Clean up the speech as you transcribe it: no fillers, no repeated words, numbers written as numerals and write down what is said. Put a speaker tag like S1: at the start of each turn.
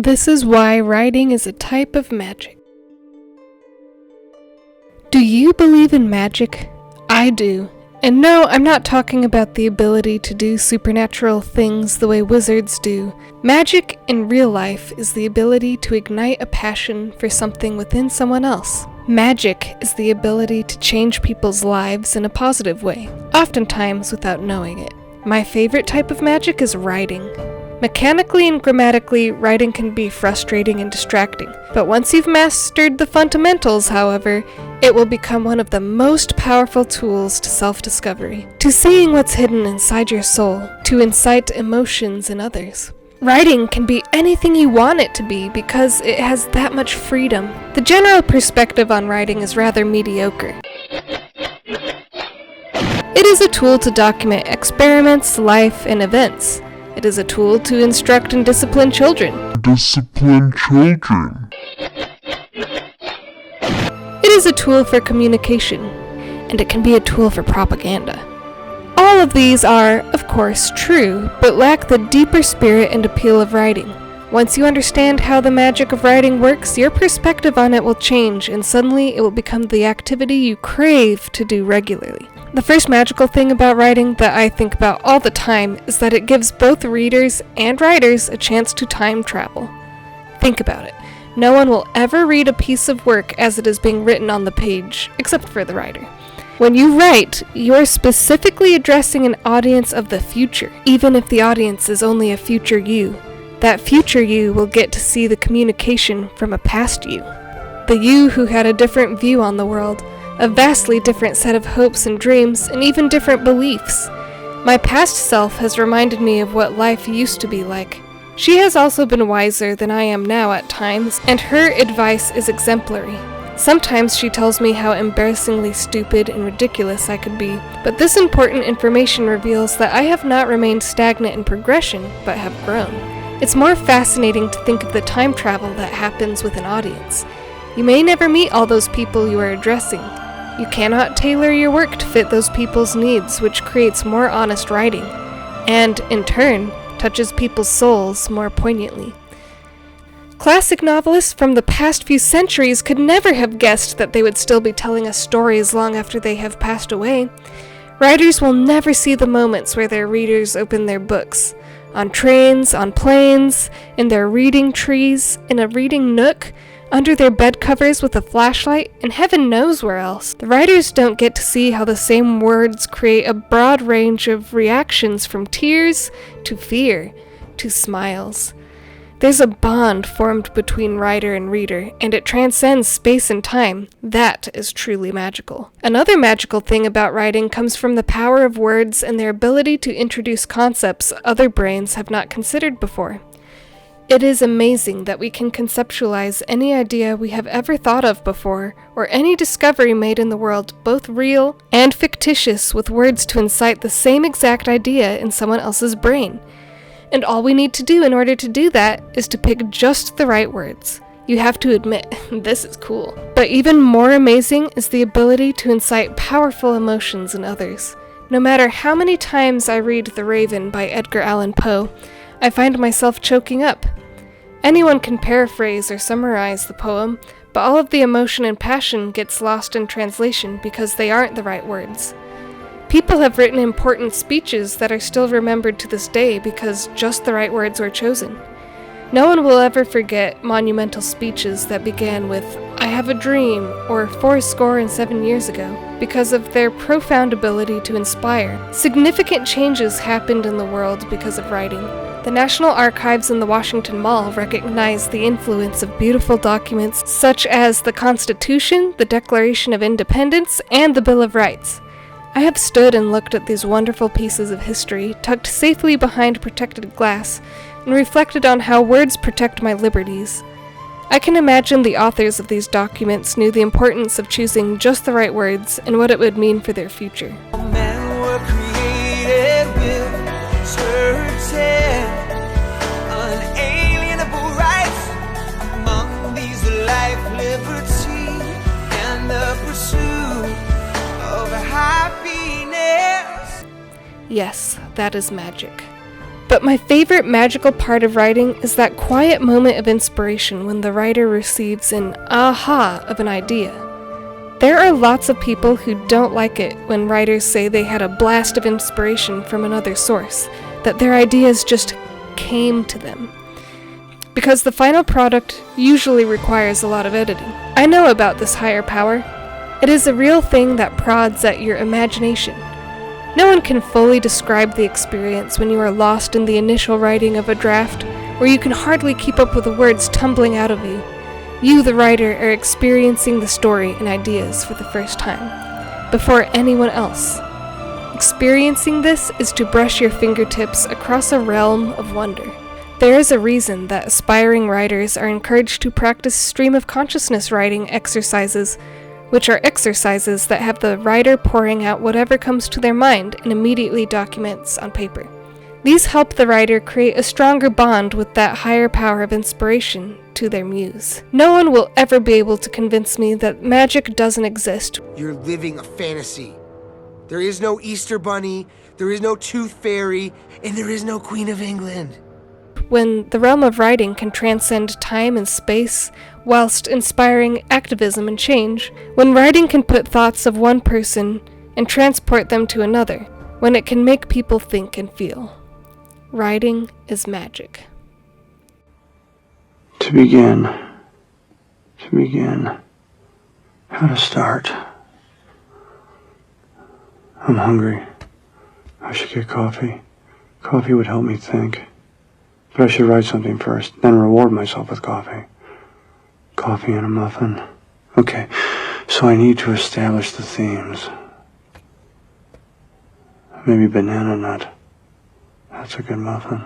S1: This is why writing is a type of magic. Do you believe in magic? I do. And no, I'm not talking about the ability to do supernatural things the way wizards do. Magic in real life is the ability to ignite a passion for something within someone else. Magic is the ability to change people's lives in a positive way, oftentimes without knowing it. My favorite type of magic is writing. Mechanically and grammatically, writing can be frustrating and distracting, but once you've mastered the fundamentals, however, it will become one of the most powerful tools to self-discovery, to seeing what's hidden inside your soul, to incite emotions in others. Writing can be anything you want it to be because it has that much freedom. The general perspective on writing is rather mediocre. It is a tool to document experiments, life, and events. It is a tool to instruct and discipline children. It is a tool for communication, and it can be a tool for propaganda. All of these are, of course, true, but lack the deeper spirit and appeal of writing. Once you understand how the magic of writing works, your perspective on it will change, and suddenly it will become the activity you crave to do regularly. The first magical thing about writing that I think about all the time is that it gives both readers and writers a chance to time travel. Think about it. No one will ever read a piece of work as it is being written on the page, except for the writer. When you write, you're specifically addressing an audience of the future, even if the audience is only a future you. That future you will get to see the communication from a past you. The you who had a different view on the world, a vastly different set of hopes and dreams, and even different beliefs. My past self has reminded me of what life used to be like. She has also been wiser than I am now at times, and her advice is exemplary. Sometimes she tells me how embarrassingly stupid and ridiculous I could be, but this important information reveals that I have not remained stagnant in progression, but have grown. It's more fascinating to think of the time travel that happens with an audience. You may never meet all those people you are addressing. You cannot tailor your work to fit those people's needs, which creates more honest writing, and, in turn, touches people's souls more poignantly. Classic novelists from the past few centuries could never have guessed that they would still be telling us stories long after they have passed away. Writers will never see the moments where their readers open their books. On trains, on planes, in their reading trees, in a reading nook, under their bed covers with a flashlight, and heaven knows where else. The writers don't get to see how the same words create a broad range of reactions from tears to fear to smiles. There's a bond formed between writer and reader, and it transcends space and time. That is truly magical. Another magical thing about writing comes from the power of words and their ability to introduce concepts other brains have not considered before. It is amazing that we can conceptualize any idea we have ever thought of before, or any discovery made in the world, both real and fictitious, with words to incite the same exact idea in someone else's brain. And all we need to do in order to do that is to pick just the right words. You have to admit, this is cool. But even more amazing is the ability to incite powerful emotions in others. No matter how many times I read The Raven by Edgar Allan Poe, I find myself choking up. Anyone can paraphrase or summarize the poem, but all of the emotion and passion gets lost in translation because they aren't the right words. People have written important speeches that are still remembered to this day because just the right words were chosen. No one will ever forget monumental speeches that began with, "I have a dream," or 407 years ago, because of their profound ability to inspire. Significant changes happened in the world because of writing. The National Archives in the Washington Mall recognize the influence of beautiful documents such as the Constitution, the Declaration of Independence, and the Bill of Rights. I have stood and looked at these wonderful pieces of history, tucked safely behind protected glass, and reflected on how words protect my liberties. I can imagine the authors of these documents knew the importance of choosing just the right words and what it would mean for their future.
S2: Men were created with certain unalienable rights. Among these life, liberty, and the pursuit of happiness.
S1: Yes, that is magic. But my favorite magical part of writing is that quiet moment of inspiration when the writer receives an aha of an idea. There are lots of people who don't like it when writers say they had a blast of inspiration from another source, that their ideas just came to them. Because the final product usually requires a lot of editing. I know about this higher power. It is a real thing that prods at your imagination. No one can fully describe the experience when you are lost in the initial writing of a draft, where you can hardly keep up with the words tumbling out of you. You, the writer, are experiencing the story and ideas for the first time, before anyone else. Experiencing this is to brush your fingertips across a realm of wonder. There is a reason that aspiring writers are encouraged to practice stream of consciousness writing exercises, which are exercises that have the writer pouring out whatever comes to their mind and immediately documents on paper. These help the writer create a stronger bond with that higher power of inspiration to their muse. No one will ever be able to convince me that magic doesn't exist.
S3: You're living a fantasy. There is no Easter Bunny, there is no Tooth Fairy, and there is no Queen of England.
S1: When the realm of writing can transcend time and space, whilst inspiring activism and change, when writing can put thoughts of one person and transport them to another, when it can make people think and feel. Writing is magic.
S4: To begin, how to start. I'm hungry. I should get coffee. Coffee would help me think. But I should write something first, then reward myself with coffee. Coffee and a muffin. Okay, so I need to establish the themes. Maybe banana nut. That's a good muffin.